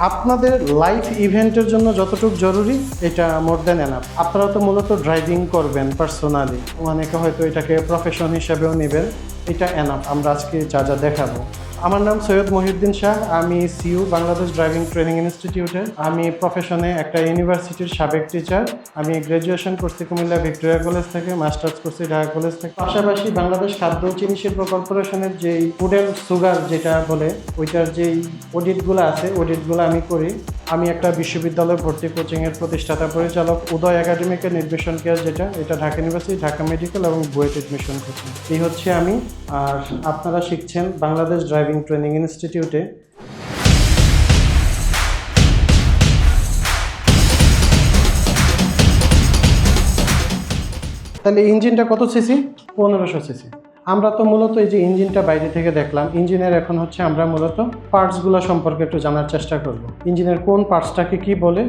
আপনাদের লাইফ ইভেন্টের জন্য যতটুকু জরুরি এটা মোর দেন এনাফ। আপনারা তো মূলত ড্রাইভিং করবেন পার্সোনালি, অনেকে হয়তো এটাকে প্রফেশন হিসেবেও নেবেন, এটা এনাফ। আমরা আজকে যা যা দেখাবো। আমার নাম সৈয়দ মহিউদ্দিন শাহ, আমি সিইউ বাংলাদেশ ড্রাইভিং ট্রেনিং ইনস্টিটিউটে। আমি প্রফেশনে একটা ইউনিভার্সিটির সাবেক টিচার। আমি গ্র্যাজুয়েশন করছি কুমিল্লা ভিক্টোরিয়া কলেজ থেকে, মাস্টার্স করছি ঢাকা কলেজ থেকে। পাশাপাশি বাংলাদেশ খাদ্য ও চিনি শিল্প কর্পোরেশনের যেই ফুড অ্যান্ড সুগার যেটা বলে ওইটার যেই অডিটগুলো আছে অডিটগুলো আমি করি। আমি একটা বিশ্ববিদ্যালয় ভর্তি কোচিংয়ের প্রতিষ্ঠাতা পরিচালক, উদয় একাডেমিকের নির্বাচন কেয়ার যেটা, এটা ঢাকা ইউনিভার্সিটি, ঢাকা মেডিকেল এবং বুয়েট এডমিশন কোচিং। এই হচ্ছে আমি। আর আপনারা শিখছেন বাংলাদেশ ড্রাইভিং ট্রেনিং ইনস্টিটিউটে। তাহলে ইঞ্জিনটা কত সিসি? 1500 সিসি। আমরা তো মূলত এই যে ইঞ্জিনটা বাইরে থেকে দেখলাম, ইঞ্জিনের এখন হচ্ছে আমরা মূলত পার্টসগুলো সম্পর্কে একটু জানার চেষ্টা করব। ইঞ্জিনের কোন পার্টসটাকে কি বলে,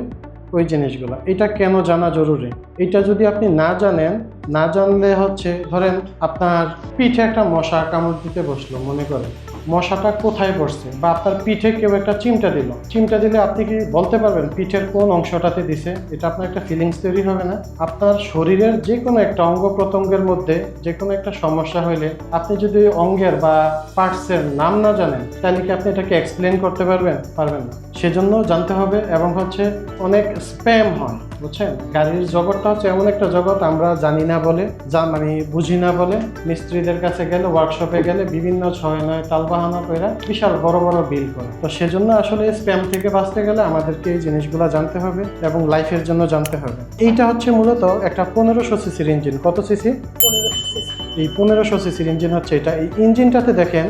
ওই জিনিসগুলো। এটা কেন জানা জরুরি? এটা যদি আপনি না জানেন, না জানলে হচ্ছে ধরেন আপনার পিঠে একটা মশা কামড় দিতে বসলো, মনে করেন মশাটা কোথায় বসছে, বা আপনার পিঠে কেউ একটা চিমটা দিল, চিমটা দিলে আপনি কি বলতে পারবেন পিঠের কোন অংশটাতে দিছে? এটা আপনার একটা ফিলিংস তৈরি হবে না? আপনার শরীরের যে কোনো একটা অঙ্গ প্রত্যঙ্গের মধ্যে যে কোনো একটা সমস্যা হইলে আপনি যদি অঙ্গের বা পার্টসের নাম না জানেন, তাহলে কি আপনি এটাকে এক্সপ্লেন করতে পারবেন? পারবেন না। সেজন্য জানতে হবে। এবং হচ্ছে অনেক স্প্যাম হয়, বুঝছেন? গাড়ির জগৎটা হচ্ছে এমন একটা জগৎ, আমরা জানি না বলে, মানে বুঝি না বলে মিস্ত্রিদের কাছে গেলে, ওয়ার্কশপে গেলে বিভিন্ন ছয় নয় তালবাহানা করে বিশাল বড় বড় বিল করে। তো সেজন্য আসলে স্প্যাম থেকে বাঁচতে গেলে আমাদেরকে এই জিনিসগুলো জানতে হবে এবং লাইফের জন্য জানতে হবে। এইটা হচ্ছে মূলত একটা 1500 সিসির ইঞ্জিন। কত সিসি? 1500 সিসি। এই 1500 সিসির ইঞ্জিন হচ্ছে এটা। এই ইঞ্জিনটাতে দেখেন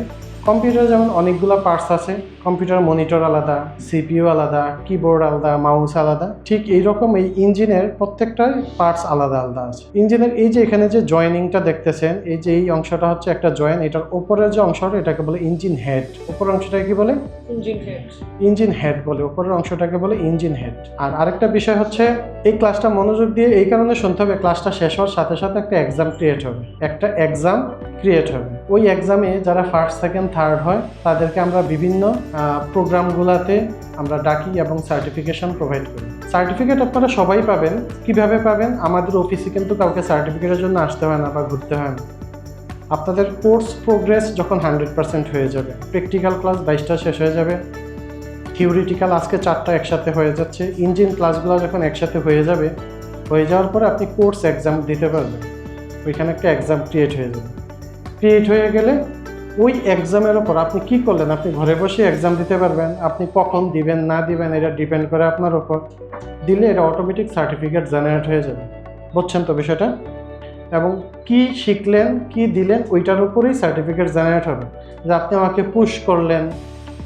কম্পিউটারে যেমন অনেকগুলো পার্টস আছে, কম্পিউটার মনিটর আলাদা, সিপিইউ আলাদা, কিবোর্ড আলাদা, মাউস আলাদা, ঠিক এইরকম এই ইঞ্জিনের প্রত্যেকটার পার্টস আলাদা আলাদা আছে। ইঞ্জিনের এই যে এখানে যে জয়েনিংটা দেখতেছেন, এই যে এই অংশটা হচ্ছে একটা জয়েন, এটার উপরের যে অংশটা এটাকে বলে ইঞ্জিন হেড। উপরের অংশটাকে কি বলে? Engine head. ইঞ্জিন হেড বলে, উপরের অংশটাকে বলে ইঞ্জিন হেড। আর আরেকটা বিষয় হচ্ছে, এই ক্লাসটা মনোযোগ দিয়ে এই কারণে শুনতে হবে, ক্লাসটা শেষ হওয়ার সাথে সাথে একটা এক্সাম ক্রিয়েট হবে, একটা এক্সাম ক্রিয়েট হবে। ওই এক্সামে যারা ফার্স্ট সেকেন্ড থার্ড হয় তাদেরকে আমরা বিভিন্ন প্রোগ্রামগুলোতে আমরা ডাকি এবং সার্টিফিকেশন প্রোভাইড করি। সার্টিফিকেট আপনারা সবাই পাবেন। কিভাবে পাবেন? আমাদের অফিসে কিন্তু কাউকে সার্টিফিকেটের জন্য আসতে হয় না বা ঘুরতে হয় না। আপনাদের কোর্স প্রোগ্রেস যখন 100% হয়ে যাবে, প্র্যাকটিক্যাল ক্লাস 22টা শেষ হয়ে যাবে, থিওরিটিক্যাল আজকে 4টা একসাথে হয়ে যাচ্ছে, ইঞ্জিন ক্লাসগুলো যখন একসাথে হয়ে যাবে, হয়ে যাওয়ার পরে আপনি কোর্স এক্সাম দিতে পারবেন। ওইখানে একটা এক্সাম ক্রিয়েট হয়ে যাবে। ক্রিয়েট হয়ে গেলে ওই এক্সামের ওপর আপনি কি করলেন, আপনি ঘরে বসে এক্সাম দিতে পারবেন। আপনি কখন দিবেন না দিবেন এটা ডিপেন্ড করে আপনার ওপর। দিলে এটা অটোমেটিক সার্টিফিকেট জেনারেট হয়ে যাবে। বুঝছেন তো বিষয়টা? এবং কি শিখলেন, কি দিলেন, ওইটার উপরেই সার্টিফিকেট জেনারেট হবে। যে আপনি আমাকে পুশ করলেন,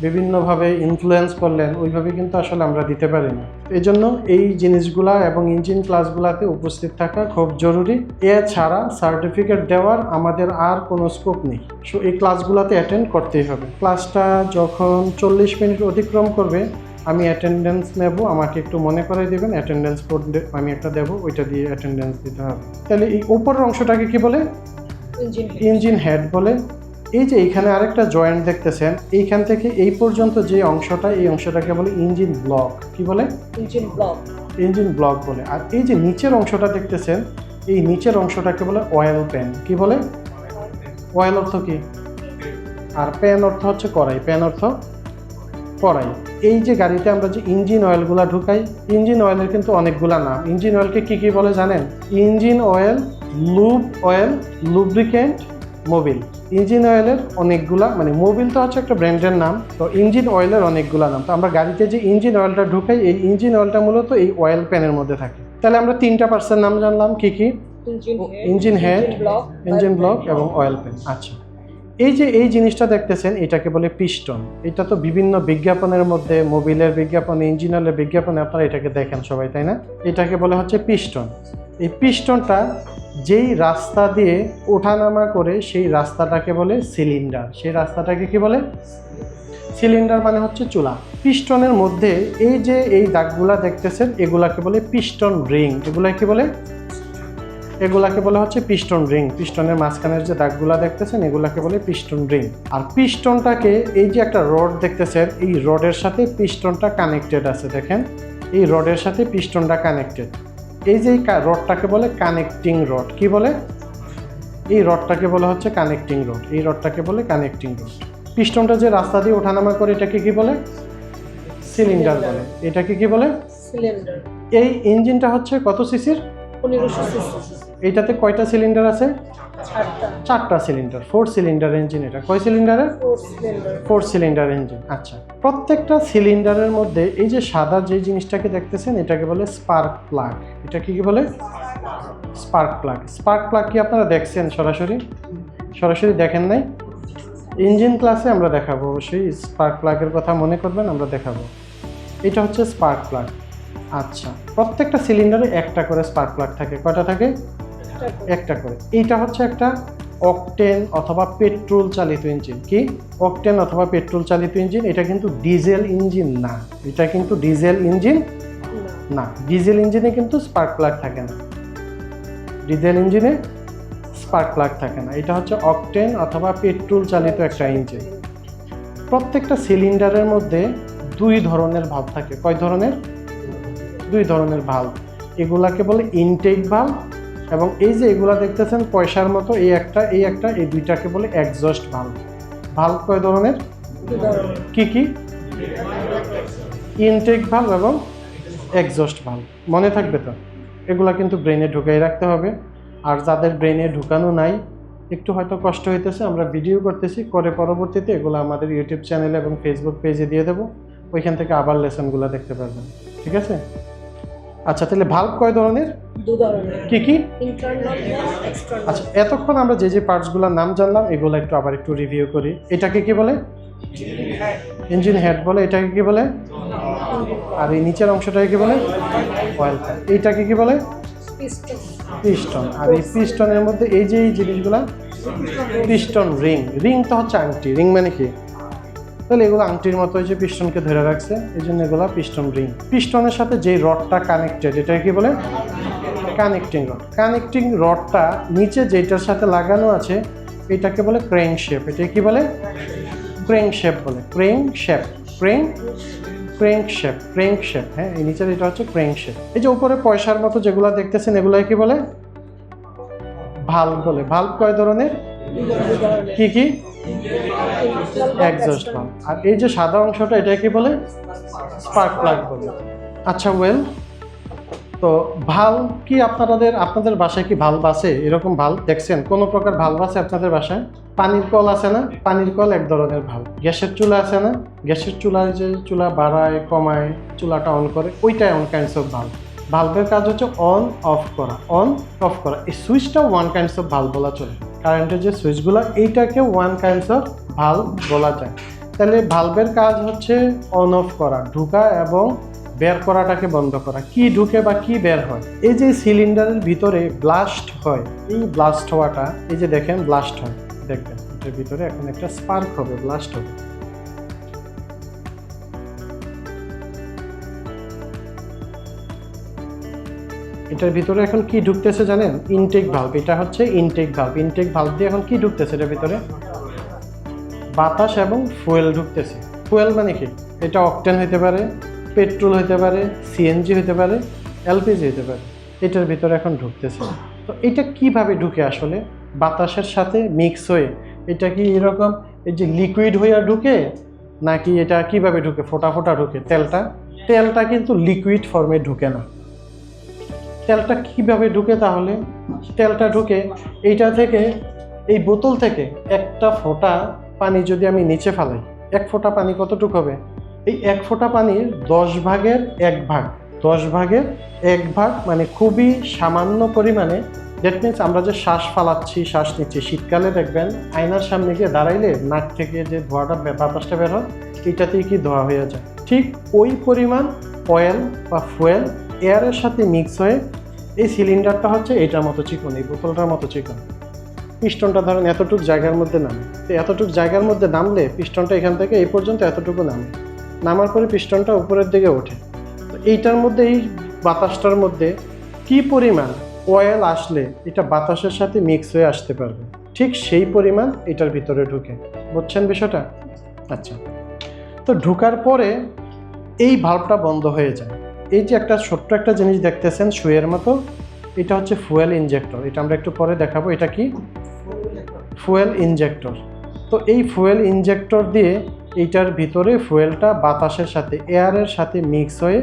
বিভিন্নভাবে ইনফ্লুয়েন্স করলেন, ওইভাবে কিন্তু আসলে আমরা দিতে পারি না। এই জন্য এই জিনিসগুলা এবং ইঞ্জিন ক্লাসগুলোতে উপস্থিত থাকা খুব জরুরি। এছাড়া সার্টিফিকেট দেওয়ার আমাদের আর কোনো স্কোপ নেই। সো এই ক্লাসগুলোতে অ্যাটেন্ড করতেই হবে। ক্লাসটা যখন 40 মিনিট অতিক্রম করবে আমি অ্যাটেন্ডেন্স নেব, আমাকে একটু মনে করাই দেবেন। অ্যাটেন্ডেন্স কোড আমি একটা দেবো, ওইটা দিয়ে অ্যাটেন্ডেন্স দিতে হবে। তাহলে এই উপরের অংশটাকে কি বলে? ইঞ্জিন হেড বলে। এই যে এইখানে আরেকটা জয়েন্ট দেখতেছেন, এইখান থেকে এই পর্যন্ত যে অংশটা, এই অংশটাকে বলে ইঞ্জিন ব্লক। কি বলে? Engine block. ইঞ্জিন ব্লক বলে। আর এই যে নিচের অংশটা দেখতেছেন, এই নিচের অংশটাকে বলে অয়েল প্যান। কি বলে? অয়েল অর্থ কি? আর প্যান অর্থ হচ্ছে কড়াই। প্যান অর্থ কড়াই। এই যে গাড়িতে আমরা যে ইঞ্জিন অয়েলগুলা ঢুকাই, ইঞ্জিন অয়েলের কিন্তু অনেকগুলা নাম। ইঞ্জিন অয়েলকে কি কি বলে জানেন? Engine oil, lube oil, lubricant, Mobil. Engine অয়েলের অনেকগুলা, মানে মোবিলটা হচ্ছে একটা ব্র্যান্ডের নাম, তো ইঞ্জিন অয়েলের অনেকগুলা নাম। তো আমরা গাড়িতে যে ইঞ্জিন অয়েলটা ঢুকাই, এই ইঞ্জিন অয়েলটা মূলত এই অয়েল প্যানের মধ্যে থাকে। তাহলে আমরা 3টা পার্টসের নাম জানলাম। কি কি? ইঞ্জিন হেড, ইঞ্জিন ব্লক এবং অয়েল প্যান। আচ্ছা, এই যে এই জিনিসটা দেখতেছেন এটাকে বলে পিস্টন। এটা তো বিভিন্ন বিজ্ঞাপনের মধ্যে, মোবিলের বিজ্ঞাপনে, ইঞ্জিন অয়েলের বিজ্ঞাপনে আপনারা এটাকে দেখেন সবাই, তাই না? এটাকে বলে হচ্ছে পিস্টন। এই পিস্টনটা যেই রাস্তা দিয়ে ওঠানামা করে সেই রাস্তাটাকে বলে সিলিন্ডার। সেই রাস্তাটাকে কি বলে? সিলিন্ডার মানে হচ্ছে চুলা। পিস্টনের মধ্যে এই যে এই দাগগুলা দেখতেছেন, এগুলাকে বলে পিস্টন রিং। এগুলা কি বলে? এগুলাকে বলে হচ্ছে পিস্টন রিং। পিস্টনের মাঝখানের যে দাগগুলা দেখতেছেন এগুলাকে বলে পিস্টন রিং। আর পিস্টনটাকে এই যে একটা রড দেখতেছেন, এই রডের সাথে পিস্টনটা কানেক্টেড আছে। দেখেন এই রডের সাথে পিস্টনটা কানেক্টেড। এই যে রডটাকে বলে কানেক্টিং রড। কি বলে? এই রডটাকে বলা হচ্ছে কানেক্টিং রড। এই রডটাকে বলে কানেক্টিং রড। পিস্টনটা যে রাস্তা দিয়ে ওঠানামা করে এটাকে কি বলে? সিলিন্ডার বলে। এটাকে কি বলে? সিলিন্ডার। এই ইঞ্জিনটা হচ্ছে কত সিসির? 1500 সিসি। এইটাতে কয়টা সিলিন্ডার আছে? 4টা। 4টা সিলিন্ডার, 4 সিলিন্ডার ইঞ্জিন। এটা কয় সিলিন্ডারের? 4 সিলিন্ডার। 4 cylinder engine. আচ্ছা, প্রত্যেকটা সিলিন্ডারের মধ্যে এই যে সাদা যে জিনিসটাকে দেখতেছেন এটাকে বলে স্পার্ক প্লাগ। এটা কি বলে? Spark plug. স্পার্ক প্লাগ কি আপনারা দেখছেন সরাসরি? সরাসরি দেখেন নাই? ইঞ্জিন ক্লাসে আমরা দেখাবো অবশ্যই। স্পার্ক প্লাগের কথা মনে করবেন, আমরা দেখাবো। এটা হচ্ছে স্পার্ক প্লাগ। আচ্ছা, প্রত্যেকটা সিলিন্ডারে একটা করে স্পার্ক প্লাগ থাকে। কয়টা থাকে? একটা করে। এইটা হচ্ছে একটা অকটেন অথবা পেট্রোল চালিত ইঞ্জিন। কি? অকটেন অথবা পেট্রোল চালিত ইঞ্জিন। এটা কিন্তু ডিজেল ইঞ্জিন না। এটা কিন্তু ডিজেল ইঞ্জিন না। ডিজেল ইঞ্জিনে কিন্তু স্পার্ক প্লাগ থাকে না। ডিজেল ইঞ্জিনে স্পার্ক প্লাগ থাকে না। এটা হচ্ছে অকটেন অথবা পেট্রোল চালিত একটা ইঞ্জিন। প্রত্যেকটা সিলিন্ডারের মধ্যে 2 ধরনের ভালভ থাকে। কয় ধরনের? 2 ধরনের ভালভ। এগুলাকে বলে ইনটেক ভালভ, এবং এই যে এগুলা দেখতেছেন পয়সার মতো, এই একটা এই দুইটাকে বলে এক্সজস্ট ভালভ। ভালভ কয় ধরনের? 2 ধরনের। কি কি? ইনটেক ভালভ এবং এক্সজস্ট ভালভ। মনে থাকবে তো? এগুলা কিন্তু ব্রেনে ঢুকাই রাখতে হবে। আর যাদের ব্রেনে ঢুকানো নাই, একটু হয়তো কষ্ট হইতেছে, আমরা ভিডিও করতেছি, করে পরবর্তীতে এগুলো আমাদের ইউটিউব চ্যানেলে এবং ফেসবুক পেজে দিয়ে দেবো। ওইখান থেকে আবার লেসনগুলো দেখতে পারবেন। ঠিক আছে? আচ্ছা, তাহলে ভালভ কয় ধরনের? 2 ধরনের। কি কি? ইন্টারনাল এবং এক্সটার্নাল। আচ্ছা, এতক্ষণ আমরা যে পার্টসগুলোর নাম জানলাম এগুলো আবার একটু রিভিউ করি। এটাকে কি বলে? ইঞ্জিন হেড বলে। এটাকে কি বলে? আর এই নিচের অংশটাকে কি বলে? Oil pipe. এইটাকে কি বলে? পিস্টন। পিস্টন। আর এই পিস্টনের মধ্যে এই যে এই জিনিসগুলা পিস্টন রিং। রিং তো হচ্ছে আংটি। রিং মানে কি? তাহলে এগুলো আংটির মতো যে পিস্টনকে ধরে রাখছে, এই জন্য এগুলো পিস্টন রিং। পিস্টনের সাথে যে রডটা কানেক্টেড এটাকে কি বলে? Connecting rod. কানেক্টিং রডটা নিচে যেটার সাথে লাগানো আছে এটাকে বলে ক্রেন শেপ। এটা কি বলে? ক্রেন শেপ বলে। Crane shape. Crane shape. হ্যাঁ, এই নিচের এটা হচ্ছে ক্রেন শেপ। এই যে উপরে পয়সার মতো যেগুলো দেখতেছেন এগুলাই কি বলে? ভালভ বলে। ভালভ কয় ধরনের? 2 ধরনের। কি কি? Internal exhaust valve. আর এই যে সাদা অংশটা এটা কি বলে? স্পার্ক প্লাগ বলে। আচ্ছা, ওয়েল, তো ভালভ কি আপনাদের বাসায় কি ভালভ আছে? এরকম ভালভ দেখছেন? কোনো প্রকার ভালভ আছে আপনাদের বাসায়? পানির কল আছে না? পানির কল এক ধরনের ভালভ। গ্যাসের চুলা আছে না? গ্যাসের চুলায় যে চুলা বাড়ায় কমায়, চুলাটা অন করে, ওইটাই অন কাইন্ডস অফ ভালভ। ভালভের কাজ হচ্ছে অন অফ করা। অন অফ করা। এই সুইচটাও ওয়ান কাইন্ডস অফ ভালভ বলা চলে। কারেন্টের যে সুইচগুলো এইটাকে ওয়ান কাইন্ডস অফ ভালভ বলা যায়। তাহলে ভালভের কাজ হচ্ছে অন অফ করা, ঢুকা এবং বের করাটাকে বন্ধ করা। কি ঢুকে বা কি বের হয়? এই যে সিলিন্ডারের ভিতরে ব্লাস্ট হয়, এই ব্লাস্ট হওয়াটা, এই যে দেখেন ব্লাস্ট হয়, দেখবেন এটার ভিতরে এখন একটা স্পার্ক হবে, ব্লাস্ট হবে। এটার ভিতরে এখন কি ঢুকতেছে জানেন? Intake valve. এটা হচ্ছে ইনটেক ভালভ। ইনটেক ভালভ দিয়ে এখন কি ঢুকতেছে এটার ভিতরে? বাতাস এবং ফুয়েল ঢুকতেছে। ফুয়েল মানে কি? এটা অকটেন হইতে পারে, পেট্রোল হইতে পারে, সিএনজি হইতে পারে, এলপিজি হইতে পারে। এটার ভিতরে এখন ঢুকতেছে। তো এটা কিভাবে ঢুকে আসলে? বাতাসের সাথে মিক্স হয়ে। এটা কি এরকম এই যে লিকুইড হইয়া ঢুকে, নাকি এটা কিভাবে ঢুকে? ফোটা ফোটা ঢুকে। তেলটা কিন্তু লিকুইড ফর্মে ঢুকে না। তেলটা কিভাবে ঢুকে তাহলে? তেলটা ঢুকে এইটা থেকে, এই বোতল থেকে একটা ফোঁটা পানি যদি আমি নিচে ফেলাই, 1 ফোঁটা পানি কতটুকু হবে? এই 1 ফোঁটা পানির 10 ভাগের 1 ভাগ। 10 ভাগের 1 ভাগ মানে খুবই সামান্য পরিমাণে। দ্যাট মিনস আমরা যে শ্বাস ফালাচ্ছি, শ্বাস নিচ্ছি, শীতকালে দেখবেন আয়নার সামনে গিয়ে দাঁড়াইলে নাক থেকে যে ধোঁয়াটা বাতাসটা বের হয়, এইটাতেই কি ধোঁয়া হয়ে যায়। ঠিক ওই পরিমাণ অয়েল বা ফুয়েল এয়ারের সাথে মিক্স হয়ে এই সিলিন্ডারটা হচ্ছে এটার মতো চিকন, এই বোতলটার মতো চিকন। পিস্টনটা ধরেন এতটুকু জায়গার মধ্যে নামে। তো এতটুকু জায়গার মধ্যে নামলে পিস্টনটা এখান থেকে এই পর্যন্ত এতটুকু নামে। নামার পরে পিস্টনটা উপরের দিকে ওঠে। তো এইটার মধ্যে, এই বাতাসটার মধ্যে কি পরিমাণ অয়েল আসলে এটা বাতাসের সাথে মিক্স হয়ে আসতে পারবে, ঠিক সেই পরিমাণ এটার ভিতরে ঢুকে। বুঝছেন বিষয়টা? আচ্ছা, তো ঢুকার পরে এই ভালভটা বন্ধ হয়ে যায়। এই যে একটা ছোট্ট একটা জিনিস দেখতেছেন সুইয়ের মতো, এটা হচ্ছে ফুয়েল ইনজেক্টর। এটা আমরা একটু পরে দেখাবো। এটা কি? Fuel injector. তো এই ফুয়েল ইনজেক্টর দিয়ে এইটার ভিতরে ফুয়েলটা বাতাসের সাথে, এয়ারের সাথে মিক্স হয়ে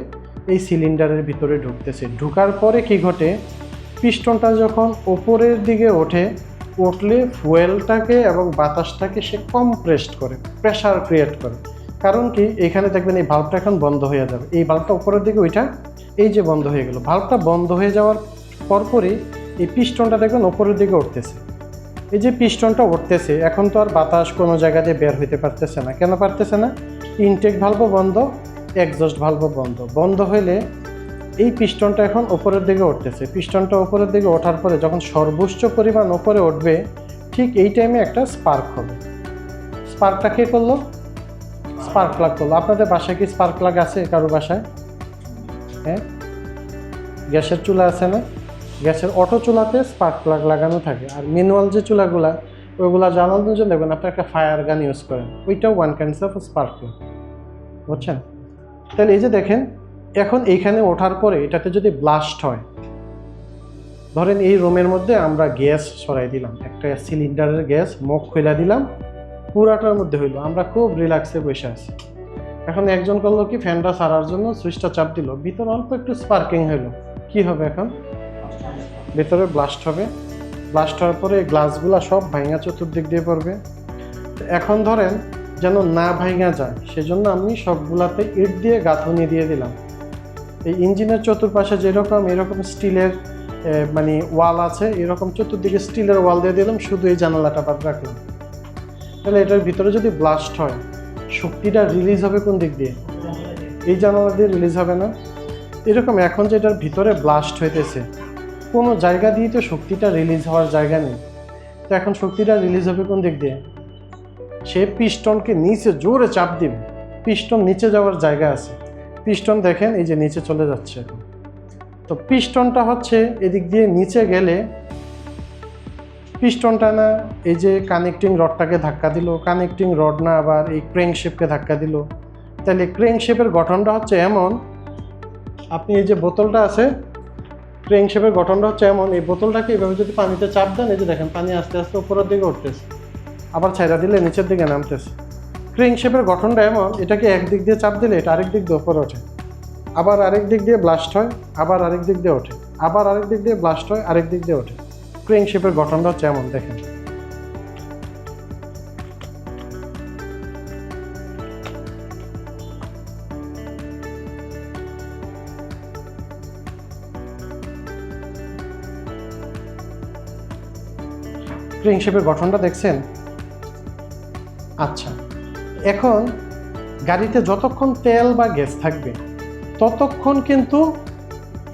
এই সিলিন্ডারের ভিতরে ঢুকতেছে। ঢুকার পরে কি ঘটে, পিস্টনটা যখন ওপরের দিকে উঠলে ফুয়েলটাকে এবং বাতাসটাকে সে কম্প্রেসড করে, প্রেশার ক্রিয়েট করে। কারণ কি, এখানে দেখবেন এই ভাল্বটা এখন বন্ধ হয়ে যাবে। এই ভাল্বটা উপরের দিকে ওইটা এই যে বন্ধ হয়ে গেল, ভাল্বটা বন্ধ হয়ে যাওয়ার পরপরই এই পিস্টনটা দেখবেন উপরের দিকে উঠতেছে। এই যে পিস্টনটা উঠতেছে, এখন তো আর বাতাস কোনো জায়গা দিয়ে বের হইতে পারতেছে না। কেন পারতেছে না? ইনটেক ভালভও বন্ধ, এক্সস্ট ভালভও বন্ধ। বন্ধ হইলে এই পিস্টনটা এখন উপরের দিকে উঠতেছে। পিস্টনটা উপরের দিকে ওঠার পরে যখন সর্বোচ্চ পরিমাণ উপরে উঠবে, ঠিক এই টাইমে একটা স্পার্ক হবে। স্পার্কটা কে করলো? স্পার্ক প্লাগ করলো। আপনাদের বাসায় কি স্পার্ক প্লাগ আছে কারো বাসায়? হ্যাঁ, গ্যাসের চুলা আছে না? গ্যাসের অটো চুলাতে স্পার্ক প্লাগ লাগানো থাকে। আর ম্যানুয়াল যে চুলাগুলা, ওইগুলা জ্বালানোর জন্য দেখবেন আপনি একটা ফায়ার গান ইউজ করেন, ওইটাও one kinds of spark plug. বুঝছেন? তাহলে এই যে দেখেন, এখন এইখানে ওঠার পরে এটাতে যদি ব্লাস্ট হয়, ধরেন এই রুমের মধ্যে আমরা গ্যাস সরাই দিলাম, একটা সিলিন্ডারের গ্যাস মুখ খুলে দিলাম, পুরাটার মধ্যে হইলো, আমরা খুব রিল্যাক্সে বসে আছি। এখন একজন করলো কি, ফ্যানটা ছাড়ার জন্য সুইচটা চাপ দিল, ভিতরে অল্প একটু স্পার্কিং হইলো। কি হবে? এখন ভিতরে ব্লাস্ট হবে। ব্লাস্ট হওয়ার পরে গ্লাসগুলা সব ভাঙা চতুর্দিক দিয়ে পড়বে। এখন ধরেন যেন না ভাঙা যায়, সেজন্য আমি সবগুলাতে ইট দিয়ে গাঁথুনি দিয়ে দিলাম। এই ইঞ্জিনের চতুর্পাশে যেরকম এরকম স্টিলের মানে ওয়াল আছে, এরকম চতুর্দিকে স্টিলের ওয়াল দিয়ে দিলাম, শুধু এই জানালাটা বাদ রাখলাম। তাহলে এটার ভিতরে যদি ব্লাস্ট হয়, শক্তিটা রিলিজ হবে কোন দিক দিয়ে? এই জানালা দিয়ে রিলিজ হবে না? এরকম এখন যে এটার ভিতরে ব্লাস্ট হইতেছে, কোনো জায়গা দিয়ে তো শক্তিটা রিলিজ হওয়ার জায়গা নেই। তো এখন শক্তিটা রিলিজ হবে কোন দিক দিয়ে? সে পিস্টনকে নিচে জোরে চাপ দিবে, পিস্টন নিচে যাওয়ার জায়গা আছে। পিস্টন দেখেন এই যে নিচে চলে যাচ্ছে এখন। তো পিস্টনটা হচ্ছে এদিক দিয়ে নিচে গেলে, পিস্টনটা না এই যে কানেক্টিং রডটাকে ধাক্কা দিল, কানেক্টিং রড না আবার এই ক্র্যাঙ্কশেপকে ধাক্কা দিল। তাহলে ক্র্যাঙ্কশেপের গঠনটা হচ্ছে এমন, আপনি এই যে বোতলটা আছে, ক্র্যাঙ্কশেপের গঠনটা হচ্ছে এমন, এই বোতলটাকে এইভাবে যদি পানিতে চাপ দেন, এই যে দেখেন পানি আস্তে আস্তে উপরের দিকে উঠতেছে, আবার ছাইড়া দিলে নিচের দিকে নামতেছে। ক্র্যাঙ্কশেপের গঠনটা এমন, এটাকে একদিক দিয়ে চাপ দিলে এটা আরেক দিক দিয়ে উপরে ওঠে, আবার আরেক দিক দিয়ে ব্লাস্ট হয়, আবার আরেক দিক দিয়ে ওঠে, আবার আরেক দিক দিয়ে ব্লাস্ট হয়, আরেক দিক দিয়ে ওঠে। ক্র্যাঙ্কশেপের গঠনটা হচ্ছে এমন, দেখেন। ক্র্যাঙ্কশেপের গঠনটা দেখছেন? আচ্ছা, এখন গাড়িতে যতক্ষণ তেল বা গ্যাস থাকবে ততক্ষণ কিন্তু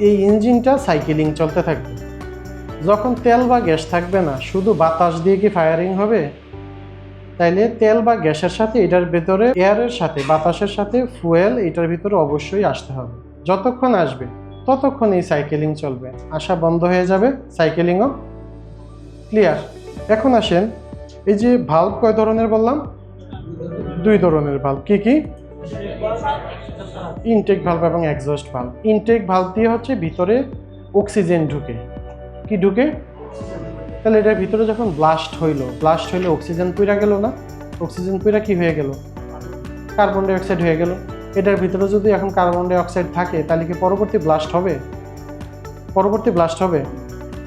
এই ইঞ্জিনটা সাইকেলিং চলতে থাকবে। যখন তেল বা গ্যাস থাকবে না, শুধু বাতাস দিয়ে কি ফায়ারিং হবে? তাইলে তেল বা গ্যাসের সাথে এটার ভিতরে এয়ারের সাথে, বাতাসের সাথে ফুয়েল এটার ভিতরে অবশ্যই আসতে হবে। যতক্ষণ আসবে ততক্ষণ এই সাইকেলিং চলবে, আসা বন্ধ হয়ে যাবে, সাইকেলিংও ক্লিয়ার। এখন আসেন, এই যে ভাল্ব কয় ধরনের বললাম? দুই ধরনের ভাল্ব। কি কি? ইনটেক ভাল্ব এবং এক্সস্ট ভাল্ব। ইনটেক ভাল্ব দিয়ে হচ্ছে ভিতরে অক্সিজেন ঢুকে। কি ঢুকে? তাহলে এটার ভিতরে যখন ব্লাস্ট হইলে অক্সিজেন পুইরা গেল না? অক্সিজেন পুইরা কি হয়ে গেল? কার্বন ডাইঅক্সাইড হয়ে গেল। এটার ভিতরে যদি এখন কার্বন ডাইঅক্সাইড থাকে, তাহলে কি পরবর্তী ব্লাস্ট হবে? পরবর্তী ব্লাস্ট হবে।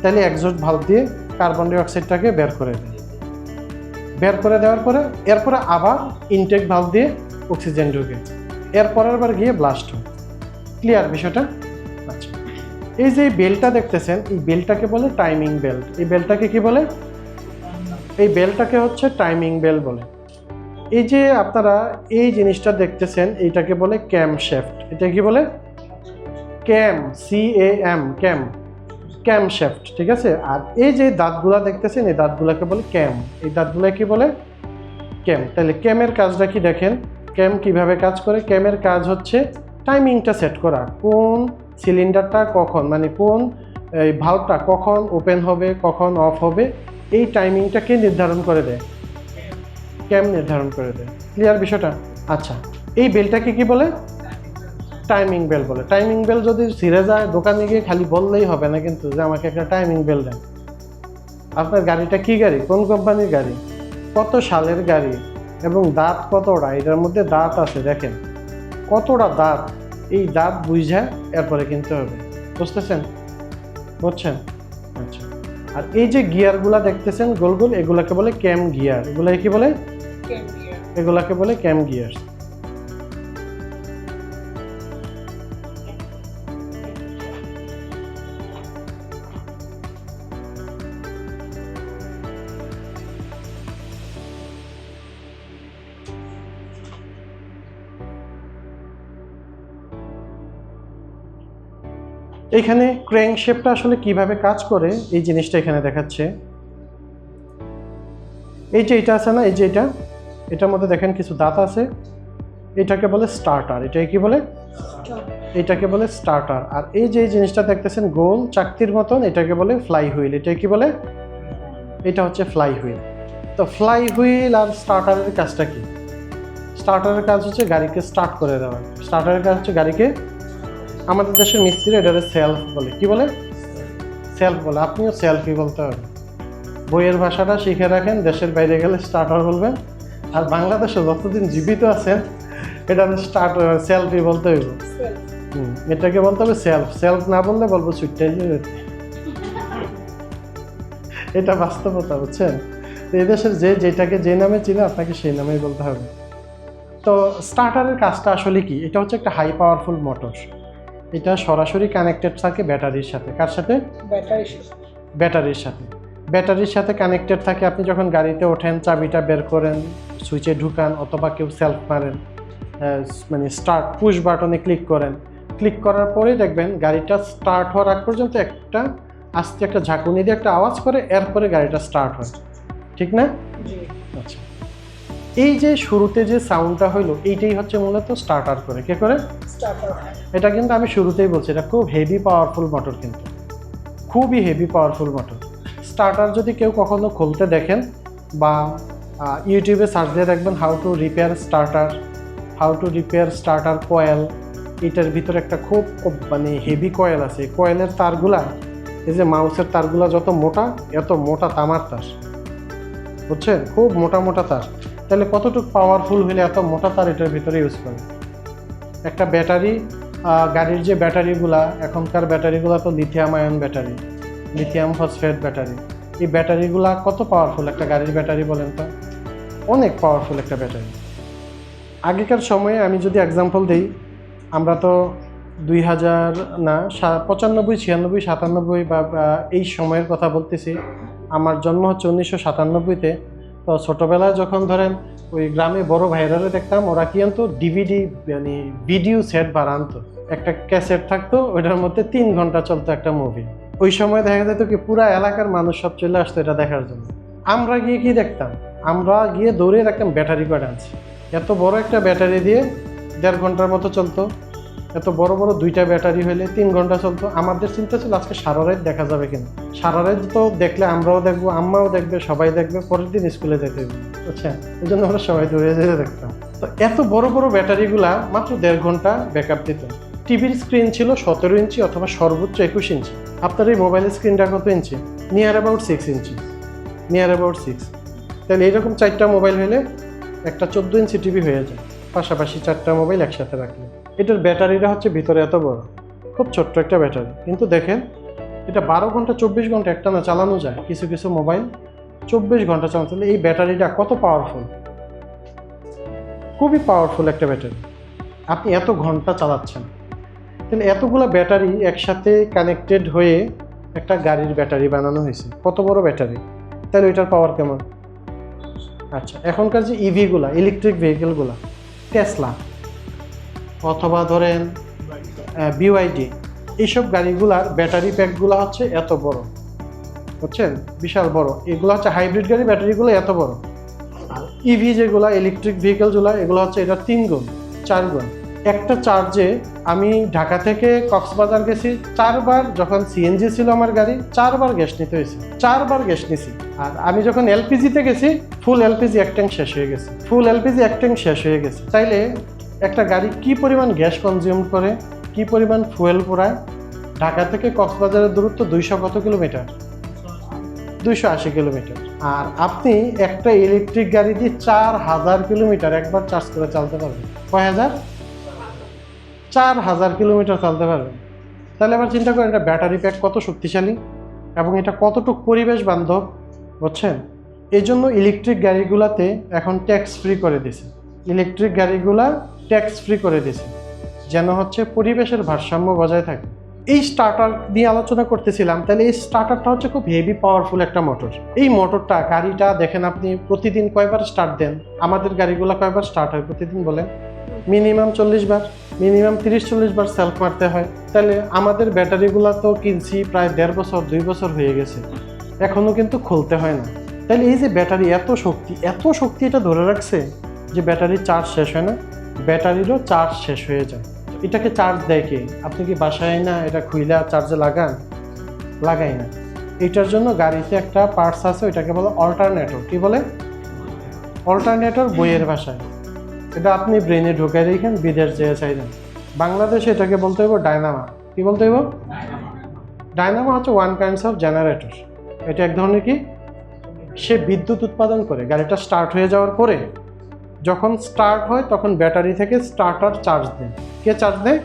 তাহলে এক্সস্ট ভাল্ব দিয়ে কার্বন ডাইঅক্সাইডটাকে বের করে দেয়। বের করে দেওয়ার পরে এরপরে আবার ইনটেক ভাল্ব দিয়ে অক্সিজেন ঢুকে, এরপরের বার গিয়ে ব্লাস্ট হয়। ক্লিয়ার বিষয়টা? আচ্ছা, এই যে বেলটা দেখতেছেন, এই বেলটাকে বলে টাইমিং বেল্ট। এই বেলটাকে কি বলে? এই বেলটাকে হচ্ছে টাইমিং বেল বলে। এই যে আপনারা এই জিনিসটা দেখতেছেন, এইটাকে বলে ক্যাম শ্যাফট। এটা কি বলে? ক্যাম, CAM, ক্যাম, ক্যাম শ্যাফট। ঠিক আছে? আর এই যে দাঁতগুলা দেখতেছেন, এই দাঁতগুলাকে বলে ক্যাম। এই দাঁতগুলা কি বলে? ক্যাম। তাহলে ক্যামের কাজটা কি দেখেন, ক্যাম কিভাবে কাজ করে? ক্যামের কাজ হচ্ছে টাইমিংটা সেট করা, কোন সিলিন্ডারটা কখন, মানে কোন এই ভাল্বটা কখন ওপেন হবে কখন অফ হবে এই টাইমিংটা কে নির্ধারণ করে দেয়? ক্যাম নির্ধারণ করে দেয়। ক্লিয়ার বিষয়টা? আচ্ছা, এই বেলটাকে কি বলে? টাইমিং বেল বলে। টাইমিং বেল যদি ছিঁড়ে যায় দোকানে গিয়ে খালি বললেই হবে না কিন্তু যে আমাকে একটা টাইমিং বেল দেন। আপনার গাড়িটা কি গাড়ি, কোন কোম্পানির গাড়ি, কত সালের গাড়ি এবং দাঁত কতটা, এটার মধ্যে দাঁত আছে দেখেন কতটা দাঁত, এই দাঁত বুঝা এরপরে কিনতে হবে। বুঝতেছেন? বুঝছেন? আচ্ছা, আর এই যে গিয়ারগুলা দেখতেছেন গোল গোল, এগুলাকে বলে ক্যাম গিয়ার। এগুলাকে কি বলে? এগুলাকে বলে ক্যাম গিয়ার। এখানে ক্র্যাঙ্ক শেপটা আসলে কিভাবে কাজ করে এই জিনিসটা এখানে দেখাচ্ছে। এই যে এটা আছে না, এই যে এটার মধ্যে দেখেন কিছু দাঁত আছে, এটাকে বলে স্টার্টার। এটাকে কি বলে? এটাকে বলে স্টার্টার। আর এই যে এই জিনিসটা দেখতেছেন গোল চাকতির মতন, এটাকে বলে ফ্লাই হুইল। এটাকে কি বলে? এটা হচ্ছে ফ্লাই হুইল। তো ফ্লাই হুইল আর স্টার্টারের কাজটা কি? স্টার্টারের কাজ হচ্ছে গাড়িকে স্টার্ট করে দেওয়া। স্টার্টারের কাজ হচ্ছে গাড়িকে, আমাদের দেশের মিস্ত্রি এটাকে সেলফ বলে। কি বলে? সেলফ বলে। আপনিও সেলফই বলতে হবে। বইয়ের ভাষাটা শিখে রাখেন, দেশের বাইরে গেলে স্টার্টার বলবেন, আর বাংলাদেশে যতদিন জীবিত আছেন এটা সেলফই বলতে হইব। এটাকে বলতে হবে সেলফ। সেলফ না বললে বলবো ছুটতে যেতে। এটা বাস্তবতা, বুঝছেন? এই দেশের যেটাকে যে নামে চিনে আপনাকে সেই নামেই বলতে হবে। তো স্টার্টারের কাজটা আসলে কি? এটা হচ্ছে একটা হাই পাওয়ারফুল মোটর। এটা সরাসরি কানেক্টেড থাকে ব্যাটারির সাথে। কার সাথে? ব্যাটারির সাথে। ব্যাটারির সাথে কানেক্টেড থাকে। আপনি যখন গাড়িতে ওঠেন চাবিটা বের করেন, সুইচে ঢুকান অথবা কেউ সেলফ মারেন, মানে স্টার্ট পুশ বাটনে ক্লিক করেন। ক্লিক করার পরে দেখবেন গাড়িটা স্টার্ট হওয়ার আগ পর্যন্ত একটা আস্তে একটা ঝাঁকুনি দিয়ে একটা আওয়াজ করে, এরপরে গাড়িটা স্টার্ট হয়। ঠিক না? আচ্ছা, এই যে শুরুতে যে সাউন্ডটা হইলো এইটাই হচ্ছে মূলত স্টার্টার করে। কে করে? এটা কিন্তু আমি শুরুতেই বলছি, এটা খুব হেভি পাওয়ারফুল মোটর, কিন্তু খুবই হেভি পাওয়ারফুল মোটর। স্টার্টার যদি কেউ কখনো খুলতে দেখেন বা ইউটিউবে সার্চ দিয়ে দেখবেন how to repair starter coil, এটার ভিতরে একটা খুব মানে হেভি কয়েল আছে। কয়েলের তারগুলা, এই যে মাউসের তারগুলা যত মোটা, এত মোটা তামার তার, বুঝছেন? খুব মোটা মোটা তার। তাহলে কতটুকু পাওয়ারফুল হলে এত মোটা তার এটার ভিতরে ইউজ করে। একটা ব্যাটারি, গাড়ির যে ব্যাটারিগুলা, এখনকার ব্যাটারিগুলা তো lithium ion battery, lithium phosphate battery. এই ব্যাটারিগুলা কত পাওয়ারফুল একটা গাড়ির ব্যাটারি বলেন তো? অনেক পাওয়ারফুল একটা ব্যাটারি। আগেকার সময়ে আমি যদি এক্সাম্পল দিই, আমরা তো 2000 না 95, 96, 97 বা এই সময়ের কথা বলতেছি। আমার জন্ম হচ্ছে 1997-তে। তো ছোটোবেলায় যখন ধরেন ওই গ্রামে বড় ভাইরা দেখতাম, ওরা কি আনতো? ডিভিডি, মানে ভিডিও সেট বানাতো। একটা ক্যাসেট থাকতো, ওইটার মধ্যে 3 ঘন্টা চলতো একটা মুভি। ওই সময় দেখা যেত কি পুরা এলাকার মানুষ সব চলে আসতো এটা দেখার জন্য। আমরা গিয়ে কি দেখতাম? আমরা গিয়ে দৌড়ে দেখতাম ব্যাটারি কয়টা আনছে। এত বড় একটা ব্যাটারি দিয়ে 1.5 ঘন্টার মতো চলতো। এত বড় বড় 2টা ব্যাটারি হইলে 3 ঘন্টা চলতো। আমাদের চিন্তা ছিল আজকে সারা রাত দেখা যাবে কিনা। সারা রাত তো দেখলে আমরাও দেখবো, আম্মাও দেখবে, সবাই দেখবে, পরের দিন স্কুলে যেতে হবে। আচ্ছা, এই জন্য আমরা সবাই দৌড়ে যেতে দেখতাম। তো এত বড় বড় ব্যাটারিগুলা মাত্র 1.5 ঘন্টা ব্যাকআপ দিত। টিভির স্ক্রিন ছিল 17 ইঞ্চি অথবা সর্বোচ্চ 21 ইঞ্চি। আপনার এই মোবাইলের স্ক্রিনটা কত inch? Near about 6 inch. Near about 6। তাহলে এইরকম 4টা মোবাইল হলে একটা 14 ইঞ্চি টিভি হয়ে যায়, পাশাপাশি 4টা মোবাইল একসাথে রাখলে। এটার ব্যাটারিটা হচ্ছে ভিতরে এত বড়, খুব ছোট্ট একটা ব্যাটারি। কিন্তু দেখেন এটা 12 ঘন্টা 24 ঘন্টা একটানা চালানো যায়। কিছু কিছু মোবাইল 24 ঘন্টা চালানো। তাহলে এই ব্যাটারিটা কত পাওয়ারফুল! খুবই পাওয়ারফুল একটা ব্যাটারি। আপনি এত ঘন্টা চালাচ্ছেন, তাহলে এতগুলো ব্যাটারি একসাথে কানেক্টেড হয়ে একটা গাড়ির ব্যাটারি বানানো হয়েছে। কত বড় ব্যাটারি! তাহলে এটার পাওয়ার কেমন? আচ্ছা, এখনকার যে ইভিগুলা, ইলেকট্রিক ভেহিকেলগুলা, টেসলা অথবা ধরেন BYD, এইসব গাড়িগুলার ব্যাটারি প্যাকগুলো হচ্ছে এত বড়, বুঝছেন? বিশাল বড়। এগুলো হচ্ছে হাইব্রিড গাড়ি, ব্যাটারিগুলো এত বড়। ইভি যেগুলা, ইলেকট্রিক ভেহিকেলগুলো, এগুলো হচ্ছে এটা 3 গুণ 4 গুণ। একটা চার্জে আমি ঢাকা থেকে কক্সবাজার গেছি 4 বার, যখন সিএনজি ছিল আমার গাড়ি 4 বার গ্যাস নিতে হয়েছে, 4 বার গ্যাস নিছি। আর আমি যখন এলপিজিতে গেছি ফুল এলপিজি এক ট্যাঙ্ক শেষ হয়ে গেছে, ফুল এলপিজি এক ট্যাঙ্ক শেষ হয়ে গেছে। তাইলে একটা গাড়ি কি পরিমাণ গ্যাস কনজিউম করে, কি পরিমাণ ফুয়েল পোড়ায়। ঢাকা থেকে কক্সবাজারের দূরত্ব 200 কত কিলোমিটার, 280 কিলোমিটার। আর আপনি একটা ইলেকট্রিক গাড়ি দিয়ে 4000 কিলোমিটার একবার চার্জ করে চালাতে পারবেন। কয় হাজার? 4000 কিলোমিটার চালাতে পারবেন। তাহলে আবার চিন্তা করেন এটা ব্যাটারি প্যাক কত শক্তিশালী এবং এটা কতটুকু পরিবেশ বান্ধব, বুঝছেন? এই জন্য ইলেকট্রিক গাড়িগুলোতে এখন ট্যাক্স ফ্রি করে দিছে, ইলেকট্রিক গাড়িগুলা ট্যাক্স ফ্রি করে দিছে, যেন হচ্ছে পরিবেশের ভারসাম্য বজায় থাকে। এই স্টার্টার নিয়ে আলোচনা করতেছিলাম, তাহলে এই স্টার্টারটা হচ্ছে খুব হেভি পাওয়ারফুল একটা মোটর। এই মোটরটা গাড়িটা দেখেন আপনি প্রতিদিন কয়বার স্টার্ট দেন? আমাদের গাড়িগুলো কয়বার স্টার্ট হয় প্রতিদিন বলেন? মিনিমাম 40 বার, মিনিমাম 30-40 বার সেলফ মারতে হয়। তাহলে আমাদের ব্যাটারিগুলো তো কিনছি প্রায় 1.5 বছর 2 বছর হয়ে গেছে, এখনও কিন্তু খুলতে হয় না। তাহলে এই যে ব্যাটারি এত শক্তি এটা ধরে রাখছে যে ব্যাটারির চার্জ শেষ হয় না, ব্যাটারিরও চার্জ শেষ হয়ে যায়। এটাকে চার্জ দেয় কে? আপনি কি বাসায় না এটা খুইলা চার্জে লাগান? লাগাই না। এটার জন্য গাড়িতে একটা পার্টস আছে, ওইটাকে বলে অল্টারনেটর। কি বলে? অল্টারনেটর বইয়ের ভাষায়। এটা আপনি ব্রেনে ঢুকে রেখেন, বিদেশ যেয়ে চাইলেন। বাংলাদেশে এটাকে বলতে হইব ডায়নামা। কি বলতে হইব? ডায়নামা হচ্ছে ওয়ান কাইন্ডস অফ জেনারেটর। এটা এক ধরনের কি, সে বিদ্যুৎ উৎপাদন করে। গাড়িটা স্টার্ট হয়ে যাওয়ার পরে যখন স্টার্ট হয় তখন ব্যাটারি থেকে স্টার্টার চার্জ দেয়। কে চার্জ দেয়?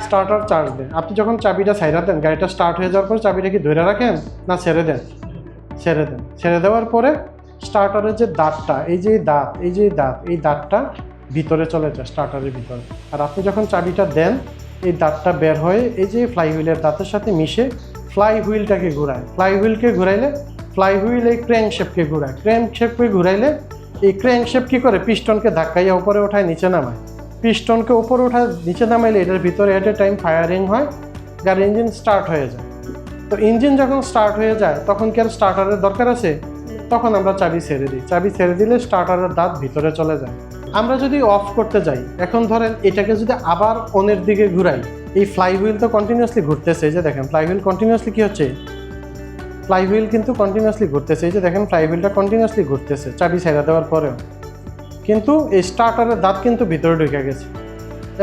স্টার্টার চার্জ দেয়। আপনি যখন চাবিটা ছাইরা দেন, গাড়িটা স্টার্ট হয়ে যাওয়ার পর চাবিটা কি ধরে রাখেন না ছেড়ে দেন? ছেড়ে দেন। ছেড়ে দেওয়ার পরে স্টার্টারের যে দাঁতটা, এই দাঁতটা ভিতরে চলে যায়, স্টার্টারের ভিতরে। আর আপনি যখন চাবিটা দেন, এই দাঁতটা বের হয়ে এই যে ফ্লাই হুইলের দাঁতের সাথে মিশে ফ্লাই হুইলটাকে ঘুরায়। ফ্লাই হুইলকে ঘুরাইলে ফ্লাই হুইল এই ক্র্যাঙ্ক শেপকে ঘুরায়। ক্র্যাঙ্ক শেপকে ঘুরাইলে এই ক্র্যাঙ্ক শেপ কী করে? পিস্টনকে ধাক্কাইয়া উপরে ওঠায় নিচে নামায়। পিস্টনকে উপরে ওঠায় নিচে নামাইলে এটার ভিতরে এট এ টাইম ফায়ারিং হয়, গাড়ির ইঞ্জিন স্টার্ট হয়ে যায়। তো ইঞ্জিন যখন স্টার্ট হয়ে যায় তখন কি আর স্টার্টারের দরকার আছে? তখন আমরা চাবি ছেড়ে দিই। চাবি ছেড়ে দিলে স্টার্টারের দাঁত ভিতরে চলে যায়। আমরা যদি অফ করতে যাই, এখন ধরেন এটাকে যদি আবার অনের দিকে ঘুরাই, এই ফ্লাই হুইল তো কন্টিনিউয়াসলি ঘুরতেছে। এই যে দেখেন ফ্লাই হুইল কন্টিনিউয়াসলি কী হচ্ছে? ফ্লাই হুইল কিন্তু কন্টিনিউয়াসলি ঘুরতেছে। এই যে দেখেন ফ্লাই হুইলটা কন্টিনিউয়াসলি ঘুরতেছে চাবি ছেড়ে দেওয়ার পরেও, কিন্তু এই স্টার্টারের দাঁত কিন্তু ভিতরে ঢুকে গেছে।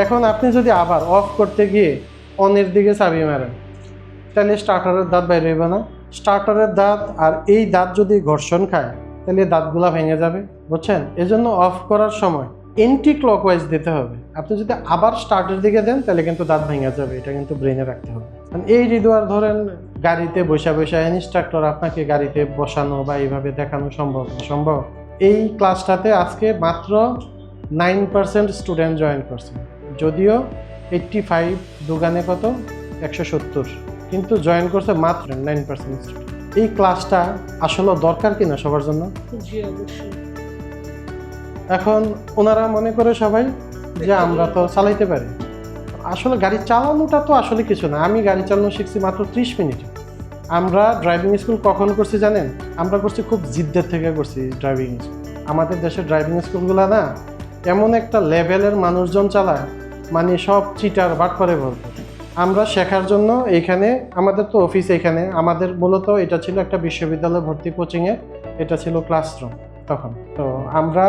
এখন আপনি যদি আবার অফ করতে গিয়ে অনের দিকে চাবি মারেন, তাহলে স্টার্টারের দাঁত বাইরে হইবে না? স্টার্টারের দাঁত আর এই দাঁত যদি ঘর্ষণ খায় তাহলে দাঁতগুলা ভেঙে যাবে, বুঝছেন? এজন্য অফ করার সময় এন্টি ক্লকওয়াইজ দিতে হবে। আপনি যদি আবার স্টার্টের দিকে দেন তাহলে কিন্তু দাঁত ভেঙে যাবে, এটা কিন্তু ব্রেনে রাখতে হবে। এই রিদুয়ার ধরেন গাড়িতে বসে ইনস্ট্রাক্টর আপনাকে গাড়িতে বসানো বা এইভাবে দেখানো সম্ভব? এই ক্লাসটাতে আজকে মাত্র 9% স্টুডেন্ট জয়েন করছে, যদিও 85 দোকানে কত 170, কিন্তু জয়েন করছে মাত্র 9% স্টুডেন্ট। এই ক্লাসটা আসলে দরকার কিনা সবার জন্য? জি অবশ্যই। এখন ওনারা মনে করে সবাই যে আমরা তো চালাইতে পারি। আসলে গাড়ি চালানোটা তো আসলে কিছু না। আমি গাড়ি চালানো শিখছি মাত্র 30 মিনিটে। আমরা ড্রাইভিং স্কুল কখন করছি জানেন? আমরা করছি খুব জিদ্দের থেকে করছি ড্রাইভিং স্কুল। আমাদের দেশের ড্রাইভিং স্কুলগুলো না এমন একটা লেভেলের মানুষজন চালায়, মানে সব চিটার বাট করে বলতো। আমরা শেখার জন্য এইখানে আমাদের তো অফিস, এইখানে আমাদের মূলত এটা ছিল একটা বিশ্ববিদ্যালয় ভর্তি কোচিংয়ে, এটা ছিল ক্লাসরুম তখন। তো আমরা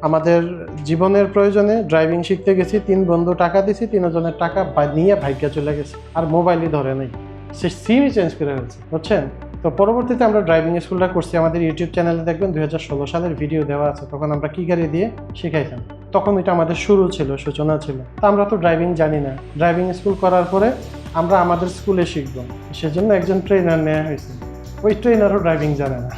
আমাদের জীবনের প্রয়োজনে ড্রাইভিং শিখতে গেছি। 3 বন্ধু টাকা দিছি, 3 জনের টাকা নিয়ে ভাগ্যে চলে গেছে, আর মোবাইলই ধরে নেই, সে সিমই চেঞ্জ করে ফেলছে, বুঝছেন? তো পরবর্তীতে আমরা ড্রাইভিং স্কুলটা করছি। আমাদের ইউটিউব চ্যানেলে দেখবেন 2016 সালের ভিডিও দেওয়া আছে, তখন আমরা কী গাড়ি দিয়ে শিখাইতাম। তখন এটা আমাদের শুরু ছিল, সূচনা ছিল। তো আমরা তো ড্রাইভিং জানি না। ড্রাইভিং স্কুল করার পরে আমরা আমাদের স্কুলে শিখব, সেজন্য একজন ট্রেনার নেওয়া হয়েছে। ওই ট্রেনারও ড্রাইভিং জানে না।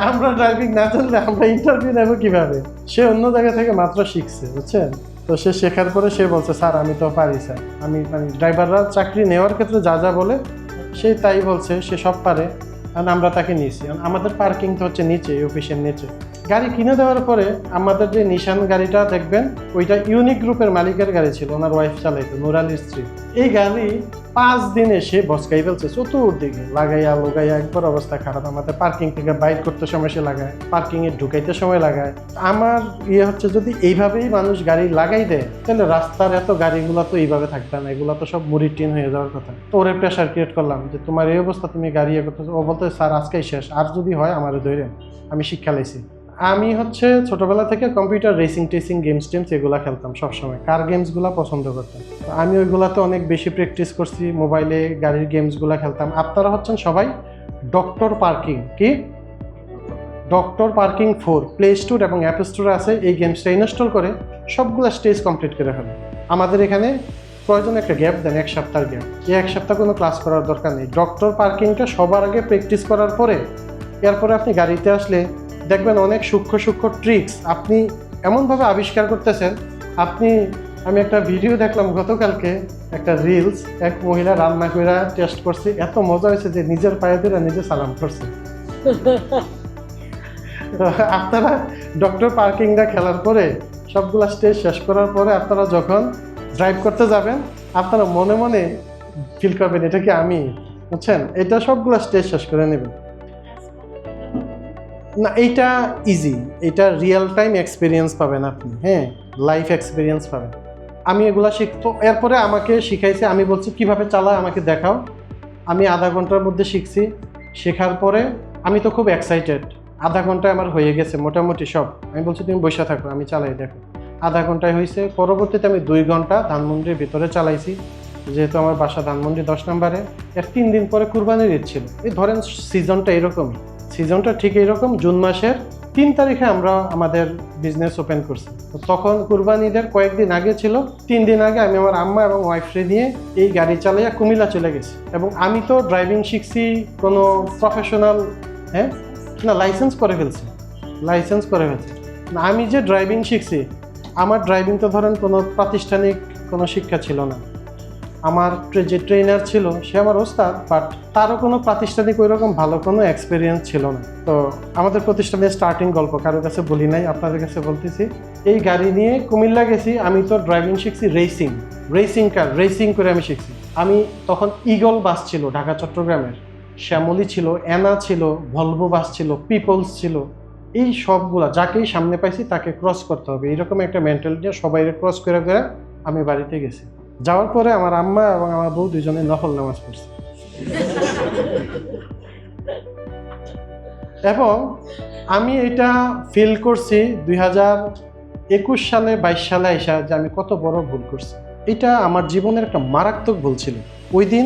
আমরা ড্রাইভিং না জানলে আমরা ইন্টারভিউ নেব কীভাবে? সে অন্য জায়গা থেকে মাত্র শিখছে, বুঝছেন? তো সে শেখার পরে সে বলছে, স্যার আমি তো পারি স্যার। আমি মানে ড্রাইভাররা চাকরি নেওয়ার ক্ষেত্রে যা যা বলে সে তাই বলছে, সে সব পারে। কারণ আমরা তাকে নিয়েছি। আমাদের পার্কিং তো হচ্ছে নিচে, অফিসের নিচে। গাড়ি কিনে দেওয়ার পরে আমাদের যে নিশান গাড়িটা দেখবেন, ওইটা ইউনিক গ্রুপের মালিকের গাড়ি ছিল, ওনার ওয়াইফ চালাইতো, নুরালির স্ত্রী। এই গাড়ি 5 দিন এসে বসকাই ফেলছে চতুর্দিকে, লাগাইয়া লোগাইয়া একবার অবস্থা খারাপ। আমাদের পার্কিং থেকে বাইর করতে সময় সে লাগায়, পার্কিংয়ে ঢুকাইতে সময় লাগায়। আমার হচ্ছে যদি এইভাবেই মানুষ গাড়ি লাগাই দেয় তাহলে রাস্তার এত গাড়িগুলো তো এইভাবে থাকবে না, এগুলো তো সব মুড়ি টিন হয়ে যাওয়ার কথা। তো ওরে প্রেশার ক্রিয়েট করলাম যে তোমার এই অবস্থা, তুমি গাড়ি করতেছো। ও বলতে স্যার আজকেই শেষ, আর যদি হয় আমার ধরে। আমি শিক্ষা লাইছি। আমি ছোটবেলা থেকে কম্পিউটার রেসিং টেসিং গেমস টেমস এগুলো খেলতাম সবসময়, কার গেমসগুলো পছন্দ করতাম। তো আমি ওইগুলাতে অনেক বেশি প্র্যাকটিস করছি, মোবাইলে গাড়ির গেমসগুলো খেলতাম। আপনারা সবাই ডক্টর পার্কিং, কি ডক্টর পার্কিং 4 প্লে স্টোর এবং অ্যাপ স্টোরে আছে। এই গেমসটা ইনস্টল করে সবগুলো স্টেজ কমপ্লিট করে ফেলে। আমাদের এখানে প্রয়োজন একটা গ্যাপ দেন, 1 সপ্তাহের গ্যাপ। এই 1 সপ্তাহ কোনো ক্লাস করার দরকার নেই। ডক্টর পার্কিংটা সবার আগে প্র্যাকটিস করার পরে এরপরে আপনি গাড়িতে আসলে দেখবেন অনেক সূক্ষ্ম সূক্ষ্ম ট্রিক্স আপনি এমনভাবে আবিষ্কার করতেছেন। আমি একটা ভিডিও দেখলাম গতকালকে, একটা রিলস, এক মহিলা রান্না করে টেস্ট করছে, এত মজা হয়েছে যে নিজের পায়ে ধরে নিজে সালাম করছে। তো আপনারা ডক্টর পার্কিংটা খেলার পরে সবগুলা স্টেজ শেষ করার পরে আপনারা যখন ড্রাইভ করতে যাবেন আপনারা মনে মনে ফিল করবেন এটা কি আমি, বুঝছেন? এটা সবগুলা স্টেজ শেষ করে নেবেন না। এইটা ইজি, এটা রিয়েল টাইম এক্সপিরিয়েন্স পাবেন আপনি, হ্যাঁ, লাইফ এক্সপিরিয়েন্স পাবেন। আমি এগুলা শিখতো, এরপরে আমাকে শিখাইছে। আমি বলছি কিভাবে চালায় আমাকে দেখাও। আমি আধা ঘন্টার মধ্যে শিখছি। শেখার পরে আমি তো খুব এক্সাইটেড, আধা ঘন্টায় আমার হয়ে গেছে মোটামুটি সব। আমি বলছি তুমি বসে থাকো, আমি চালাই দেখো। আধা ঘন্টায় হয়েছে। পরবর্তীতে আমি 2 ঘন্টা ধানমন্ডির ভিতরে চালাইছি, যেহেতু আমার বাসা ধানমন্ডি 10 নম্বরে। এর 3 দিন পরে কুরবানির ঈদ ছিল। এই ধরেন সিজনটা এরকমই, সিজনটা ঠিক এইরকম। জুন মাসের 3 তারিখে আমরা আমাদের বিজনেস ওপেন করছি। তো তখন কুরবানি ঈদের কয়েকদিন আগে ছিল। 3 দিন আগে আমি আমার আম্মা এবং ওয়াইফরে নিয়ে এই গাড়ি চালাইয়া কুমিল্লা চলে গেছি। এবং আমি তো ড্রাইভিং শিখছি কোনো প্রফেশনাল, হ্যাঁ না, লাইসেন্স করে ফেলছি। না, আমি যে ড্রাইভিং শিখছি, আমার ড্রাইভিং তো ধরেন কোনো প্রাতিষ্ঠানিক কোনো শিক্ষা ছিল না। আমার যে ট্রেনার ছিল সে আমার ওস্তাদ, বাট তারও কোনো প্রাতিষ্ঠানিক ওইরকম ভালো কোনো এক্সপিরিয়েন্স ছিল না। তো আমাদের প্রতিষ্ঠানের স্টার্টিং গল্প কারোর কাছে বলি নাই, আপনাদের কাছে বলতেছি। এই গাড়ি নিয়ে কুমিল্লা গেছি। আমি তো ড্রাইভিং শিখছি রেসিং করে আমি শিখছি। আমি তখন ইগল বাস ছিল ঢাকা চট্টগ্রামের, শ্যামলী ছিল, অ্যানা ছিল, ভলভো বাস ছিল, পিপলস ছিল। এই সবগুলা যাকেই সামনে পাইছি তাকে ক্রস করতে হবে, এইরকম একটা মেন্টালিটি সবাই ক্রস করে করে আমি বাড়িতে গেছি। যাওয়ার পরে আমার আম্মা এবং আমার বউ দুজনে নফল নামাজ পড়ছে। এবং আমি এটা ফিল করছি 2021 সালে 22 সালে এসে যে আমি কত বড় ভুল করছি। এটা আমার জীবনের একটা মারাত্মক ভুল ছিল। ওই দিন